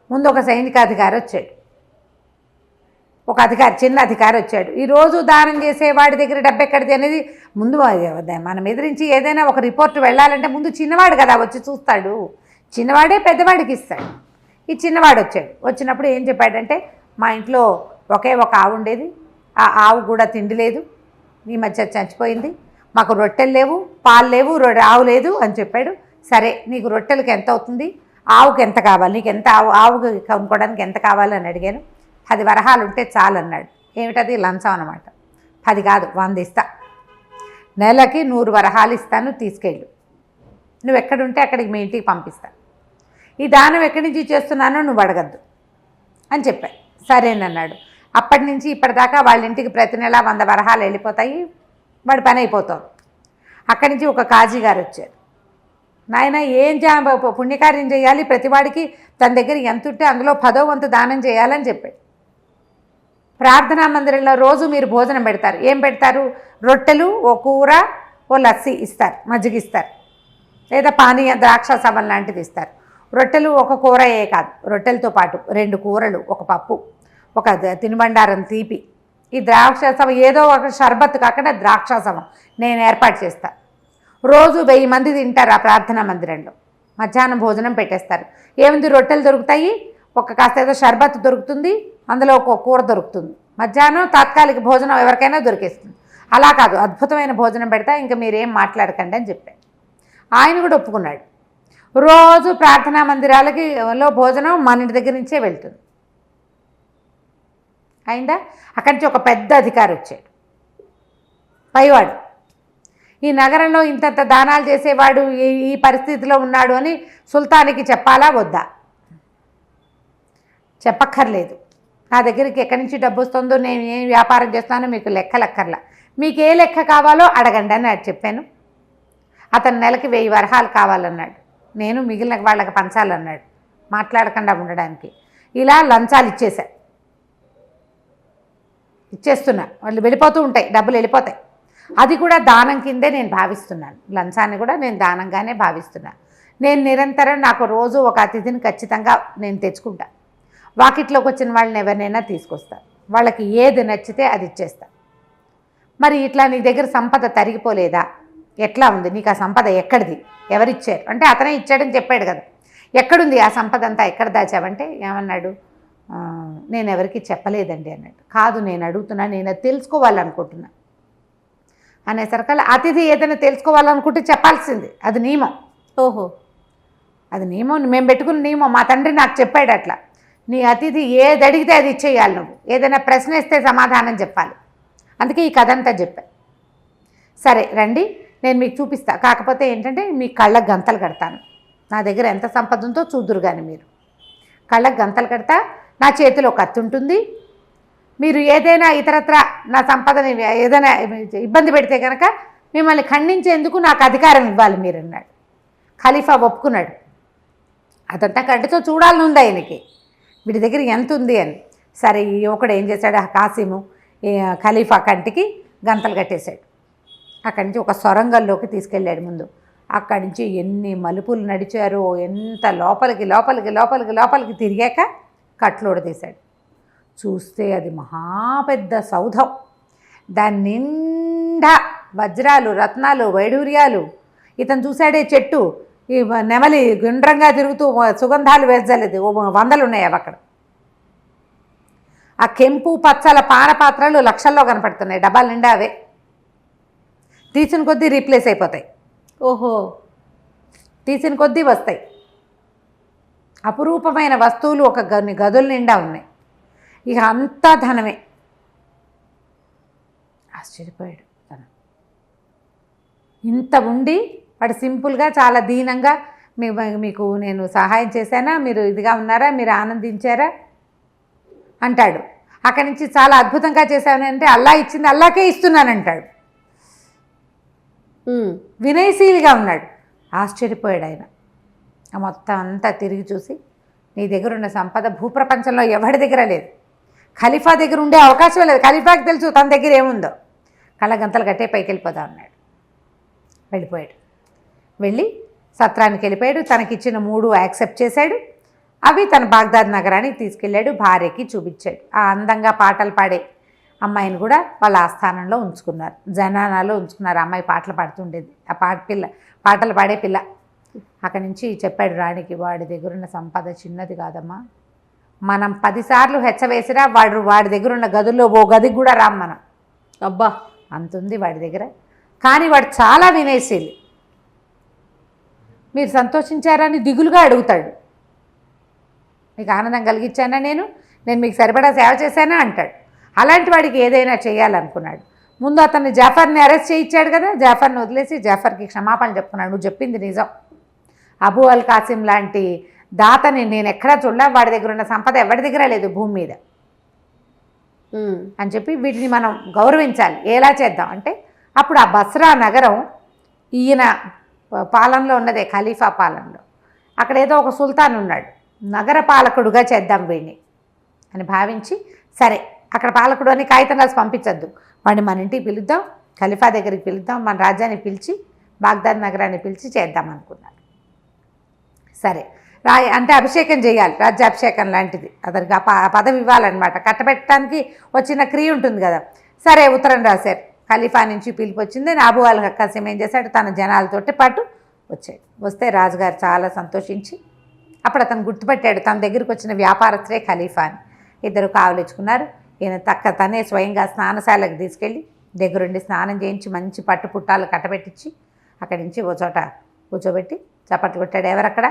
ముందు ఒక సైనికాధికారి వచ్చాడు, ఒక అధికారి, చిన్న అధికారి వచ్చాడు. ఈరోజు దానం చేసేవాడి దగ్గర డబ్బు ఎక్కడిది అనేది ముందు మనం ఎదిరించి ఏదైనా ఒక రిపోర్ట్ వెళ్ళాలంటే ముందు చిన్నవాడు కదా వచ్చి చూస్తాడు, చిన్నవాడే పెద్దవాడికి ఇస్తాడు. ఈ చిన్నవాడు వచ్చాడు. వచ్చినప్పుడు ఏం చెప్పాడంటే, మా ఇంట్లో ఒకే ఒక ఆవు ఉండేది, ఆ ఆవు కూడా తిండి లేదు, ఈ మధ్య చచ్చిపోయింది, మాకు రొట్టెలు లేవు, పాలు లేవు, ఆవు లేదు అని చెప్పాడు. సరే నీకు రొట్టెలకి ఎంత అవుతుంది, ఆవుకి ఎంత కావాలి, నీకు ఎంత ఆవుకి కొనుక్కోవడానికి ఎంత కావాలి అని అడిగాను. 10 వరహాలు ఉంటే చాలు అన్నాడు. ఏమిటది, లంచం అన్నమాట. 10 కాదు 100 ఇస్తా, నెలకి 100 వరహాలు ఇస్తాను, తీసుకెళ్ళు, నువ్వు ఎక్కడుంటే అక్కడికి మీ ఇంటికి పంపిస్తా, ఈ దానం ఎక్కడి నుంచి చేస్తున్నానో నువ్వు అడగద్దు అని చెప్పాడు. సరేనన్నాడు. అప్పటి నుంచి ఇప్పటిదాకా వాళ్ళ ఇంటికి ప్రతి నెల 100 వరహాలు వెళ్ళిపోతాయి, వాడి పని అయిపోతాం. అక్కడి నుంచి ఒక కాజీ గారు వచ్చారు. నాయన ఏం పుణ్యకార్యం చేయాలి, ప్రతివాడికి తన దగ్గర ఎంత ఉంటే అందులో 10వ వంతు దానం చేయాలని చెప్పాడు. ప్రార్థనా మందిరంలో రోజు మీరు భోజనం పెడతారు. ఏం పెడతారు, రొట్టెలు, ఓ కూర, ఓ లస్సీ ఇస్తారు, మజ్జిగ ఇస్తారు, లేదా పానీయ ద్రాక్ష సవం లాంటిది ఇస్తారు. రొట్టెలు ఒక కూరయే కాదు, రొట్టెలతో పాటు 2 కూరలు, ఒక పప్పు, ఒక తినుబండారం తీపి, ఈ ద్రాక్షాసవం ఏదో ఒక షర్బత్ కాకుండా ద్రాక్షాసవం నేను ఏర్పాటు చేస్తాను. రోజు 1000 మంది తింటారు ఆ ప్రార్థనా మందిరంలో. మధ్యాహ్నం భోజనం పెట్టేస్తారు. ఏముంది, రొట్టెలు దొరుకుతాయి, ఒక కాస్త ఏదో షర్బత్ దొరుకుతుంది, అందులో ఒక కూర దొరుకుతుంది. మధ్యాహ్నం తాత్కాలిక భోజనం ఎవరికైనా దొరికేస్తుంది. అలా కాదు, అద్భుతమైన భోజనం పెడతా, ఇంకా మీరేం మాట్లాడకండి అని చెప్పాను. ఆయన కూడా ఒప్పుకున్నాడు. రోజు ప్రార్థనా మందిరాలకి భోజనం మన ఇంటి దగ్గర నుంచే వెళ్తుంది. అయిందా? అక్కడి నుంచి ఒక పెద్ద అధికారి వచ్చాడు, పైవాడు. ఈ నగరంలో ఇంతంత దానాలు చేసేవాడు ఈ పరిస్థితిలో ఉన్నాడు అని సుల్తానికి చెప్పాలా వద్దా? చెప్పక్కర్లేదు. నా దగ్గరికి ఎక్కడి నుంచి డబ్బు వస్తుందో, నేను ఏం వ్యాపారం చేస్తానో మీకు లెక్కలక్కర్లా, మీకు ఏ లెక్క కావాలో అడగండి అని చెప్పాను. అతను నెలకి 1000 వరహాలు కావాలన్నాడు. నేను మిగిలిన వాళ్ళకి పంచాలన్నాడు, మాట్లాడకుండా ఉండడానికి. ఇలా లంచాలు ఇచ్చేస్తున్నా, వాళ్ళు వెళ్ళిపోతూ ఉంటాయి, డబ్బులు వెళ్ళిపోతాయి. అది కూడా దానం కిందే నేను భావిస్తున్నాను, లంచాన్ని కూడా నేను దానంగానే భావిస్తున్నాను. నేను నిరంతరం నాకు రోజు ఒక అతిథిని ఖచ్చితంగా నేను తెచ్చుకుంటా. వాకిట్లోకి వచ్చిన వాళ్ళని ఎవరినైనా తీసుకొస్తాను, వాళ్ళకి ఏది నచ్చితే అది ఇచ్చేస్తా. మరి ఇట్లా నీ దగ్గర సంపద తరిగిపోలేదా? ఎట్లా ఉంది నీకు? ఆ సంపద ఎక్కడిది? ఎవరిచ్చారు అంటే అతనే ఇచ్చాడని చెప్పాడు కదా. ఎక్కడుంది ఆ సంపద అంతా? ఎక్కడ దాచావంటే ఏమన్నాడు? నేను ఎవరికి చెప్పలేదండి అన్నాడు. కాదు, నేను అడుగుతున్నా, నేను అది తెలుసుకోవాలనుకుంటున్నా అనేసరికల్లా అతిథి ఏదైనా తెలుసుకోవాలనుకుంటే చెప్పాల్సింది, అది నియమం. ఓహో, అది నియమం, మేము పెట్టుకున్న నియమం. మా తండ్రి నాకు చెప్పాడు అట్లా. నీ అతిథి ఏది అడిగితే అది ఇచ్చేయాలి, నువ్వు ఏదైనా ప్రశ్న ఇస్తే సమాధానం చెప్పాలి. అందుకే ఈ కథ అంతా చెప్పా. సరే రండి, నేను మీకు చూపిస్తా. కాకపోతే ఏంటంటే మీ కళ్ళకు గంతలు కడతాను. నా దగ్గర ఎంత సంపద ఉందో చూద్దురు కానీ మీరు. కళ్ళకు గంతలు కడతా, నా చేతిలో కత్తి ఉంటుంది. మీరు ఏదైనా ఇతరత్ర నా సంపదని ఏదైనా ఇబ్బంది పెడితే కనుక మిమ్మల్ని ఖండించేందుకు నాకు అధికారం ఇవ్వాలి మీరు అన్నాడు. ఖలీఫా ఒప్పుకున్నాడు. అదంతా కంటితో చూడాలని ఉంది ఆయనకి, వీడి దగ్గర ఎంత ఉంది అని. సరే, ఈ ఒకడు ఏం చేశాడు, కాసిము ఖలీఫా కంటికి గంతలు కట్టేశాడు. అక్కడి నుంచి ఒక సొరంగంలోకి తీసుకెళ్ళాడు. ముందు అక్కడి నుంచి ఎన్ని మలుపులు నడిచారో, ఎంత లోపలికి తిరిగాక కట్లోడ తీశాడు. చూస్తే అది మహాపెద్ద సౌధం. దాని నిండా వజ్రాలు, రత్నాలు, వైడూర్యాలు. ఇతను చూశాడే చెట్టు, ఈ నెమలి గుండ్రంగా తిరుగుతూ సుగంధాలు వేసలేదు, 100 ఉన్నాయి అవి అక్కడ. ఆ కెంపు పచ్చల పానపాత్రలు లక్షల్లో కనపడుతున్నాయి, డబ్బాల నిండా అవే. తీసిన కొద్దీ రీప్లేస్ అయిపోతాయి. ఓహో, తీసిన కొద్దీ వస్తాయి. అపురూపమైన వస్తువులు ఒక గదుల నిండా ఉన్నాయి. ఇక అంతా ధనమే. ఆశ్చర్యపోయాడు తను. ఇంత ఉండి వాడు సింపుల్గా, చాలా దీనంగా, మీకు నేను సహాయం చేశానా, మీరు ఇదిగా ఉన్నారా, మీరు ఆనందించారా అంటాడు. అక్కడి నుంచి చాలా అద్భుతంగా చేశానంటే అల్లా ఇచ్చింది అల్లాకే ఇస్తున్నానంటాడు. వినయశీలిగా ఉన్నాడు. ఆశ్చర్యపోయాడు ఆయన. మొత్తం అంతా తిరిగి చూసి, నీ దగ్గర ఉన్న సంపద భూప్రపంచంలో ఎవరి దగ్గర లేదు, ఖలీఫా దగ్గర ఉండే అవకాశం లేదు. ఖలీఫాకి తెలుసు తన దగ్గర ఏముందో. కళ్ళ గంతలు కట్టే పైకి వెళ్ళిపోతా ఉన్నాడు. వెళ్ళిపోయాడు. వెళ్ళి సత్రానికి వెళ్ళిపోయాడు. తనకిచ్చిన 3 యాక్సెప్ట్ చేశాడు. అవి తన బాగ్దాద్ నగరానికి తీసుకెళ్ళాడు. భార్యకి చూపించాడు. ఆ అందంగా పాటలు పాడే అమ్మాయిని కూడా వాళ్ళ ఆస్థానంలో ఉంచుకున్నారు, జనానాలో ఉంచుకున్నారు. అమ్మాయి పాటలు పాడుతుండేది, ఆ పాటలు పాడే పిల్ల. అక్కడి నుంచి చెప్పాడు రాణికి, వాడి దగ్గర ఉన్న సంపద చిన్నది కాదమ్మా, మనం 10 సార్లు హెచ్చవేసినా వాడి దగ్గర ఉన్న గదుల్లో ఓ గదికి కూడా రాం మనం. అబ్బా, అంతుంది వాడి దగ్గర. కానీ వాడు చాలా వినేశీలి. మీరు సంతోషించారని దిగులుగా అడుగుతాడు. మీకు ఆనందం కలిగించానా, నేను మీకు సరిపడా సేవ చేశానా అంటాడు. అలాంటి వాడికి ఏదైనా చేయాలనుకున్నాడు. ముందు అతన్ని జాఫర్ని అరెస్ట్ చేయించాడు కదా, జాఫర్ని వదిలేసి జాఫర్కి క్షమాపణ చెప్పుకున్నాడు. నువ్వు చెప్పింది నిజం, అబూ అల్ కాసిం లాంటి దాతని నేను ఎక్కడా చూడలే, వాడి దగ్గర ఉన్న సంపద ఎవరి దగ్గర లేదు భూమి మీద అని చెప్పి వీటిని మనం గౌరవించాలి. ఎలా చేద్దాం అంటే, అప్పుడు ఆ బస్రా నగరం ఈయన పాలనలో ఉన్నదే, ఖలీఫా పాలనలో. అక్కడ ఏదో ఒక సుల్తాన్ ఉన్నాడు, నగర పాలకుడుగా చేద్దాం వీడిని అని భావించి, సరే అక్కడ పాలకుడు అని కాగితం రాసి పంపించద్దు, వాడిని మన ఇంటికి పిలుద్దాం, ఖలీఫా దగ్గరికి పిలుద్దాం, మన రాజ్యాన్ని పిలిచి బాగ్దాద్ నగరాన్ని పిలిచి చేద్దాం అనుకున్నారు. సరే అంటే అభిషేకం చేయాలి, రాజ్యాభిషేకం లాంటిది. అతనికి ఆ పదవి ఇవ్వాలన్నమాట. కట్టబెట్టడానికి వచ్చిన క్రియ ఉంటుంది కదా. సరే ఉత్తరం రాశారు. ఖలీఫా నుంచి పిలుపు వచ్చింది. అబూ అల్ కాసిం ఏం చేశాడు, తన జనాలతోటి పాటు వచ్చాడు. వస్తే రాజుగారు చాలా సంతోషించి, అప్పుడు అతను గుర్తుపెట్టాడు తన దగ్గరికి వచ్చిన వ్యాపారస్తులే ఖలీఫా అని. 2 కావలించుకున్నారు. ఈయన తనే స్వయంగా స్నానశాలకు తీసుకెళ్ళి దగ్గరుండి స్నానం చేయించి మంచి పట్టు పుట్టాలు కట్టబెట్టించి అక్కడి నుంచి ఓ చోట కూర్చోబెట్టి చప్పట్లు కొట్టాడు. ఎవరక్కడ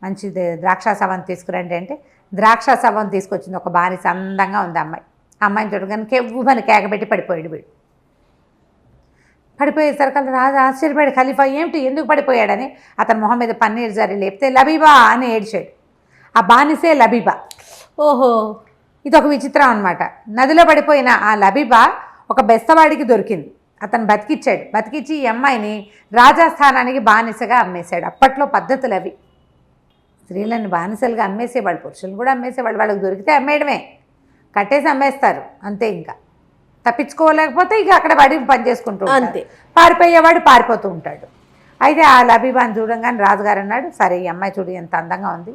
మంచి ద్రాక్ష సవం తీసుకురండి అంటే ద్రాక్ష సవం తీసుకొచ్చింది. ఒక బానిస అందంగా ఉంది అమ్మాయి. అమ్మాయిని చూడగానే కెవ్వని కేకబెట్టి పడిపోయాడు వీడు. పడిపోయేసరికి రాజు ఆశ్చర్యపోయాడు. ఖలీఫా ఏమిటి ఎందుకు పడిపోయాడని అతని మొహం మీద పన్నీర్ జరి లేపితే లబీబా అని ఏడ్చాడు. ఆ బానిసే లబీబా. ఓహో, ఇది ఒక విచిత్రం అనమాట. నదిలో పడిపోయిన ఆ లబీబా ఒక బెస్తవాడికి దొరికింది. అతను బతికిచ్చాడు. బతికిచ్చి ఈ అమ్మాయిని రాజస్థానానికి బానిసగా అమ్మేశాడు. అప్పట్లో పద్ధతులు అవి. స్త్రీలను బానిసలుగా అమ్మేసేవాళ్ళు, పురుషులు కూడా అమ్మేసేవాళ్ళు. వాళ్ళకి దొరికితే అమ్మేయడమే, కట్టేసి అమ్మేస్తారు అంతే. ఇంకా తప్పించుకోలేకపోతే ఇక అక్కడ పడి పని చేసుకుంటూ అంతే. పారిపోయేవాడు పారిపోతూ ఉంటాడు. అయితే ఆ లబీబాని చూడంగానే రాజుగారు అన్నాడు, సరే ఈ అమ్మాయి చూడు ఎంత అందంగా ఉంది,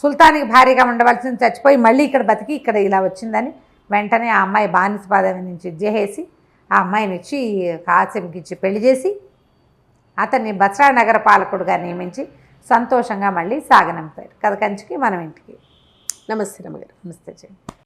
సుల్తానికి భారీగా ఉండవలసింది చచ్చిపోయి మళ్ళీ ఇక్కడ బతికి ఇక్కడ ఇలా వచ్చిందని వెంటనే ఆ అమ్మాయి బానిస పదవి నుంచి ఇచ్చేసి ఆ అమ్మాయిని ఇచ్చి కాసింకి ఇచ్చి పెళ్లి చేసి అతన్ని బస్రా నగర పాలకుడుగా నియమించి సంతోషంగా మళ్ళీ సాగనంపాడు. కథ కంచికి మనం ఇంటికి. నమస్తే రమ్మగారు. నమస్తే చేయండి.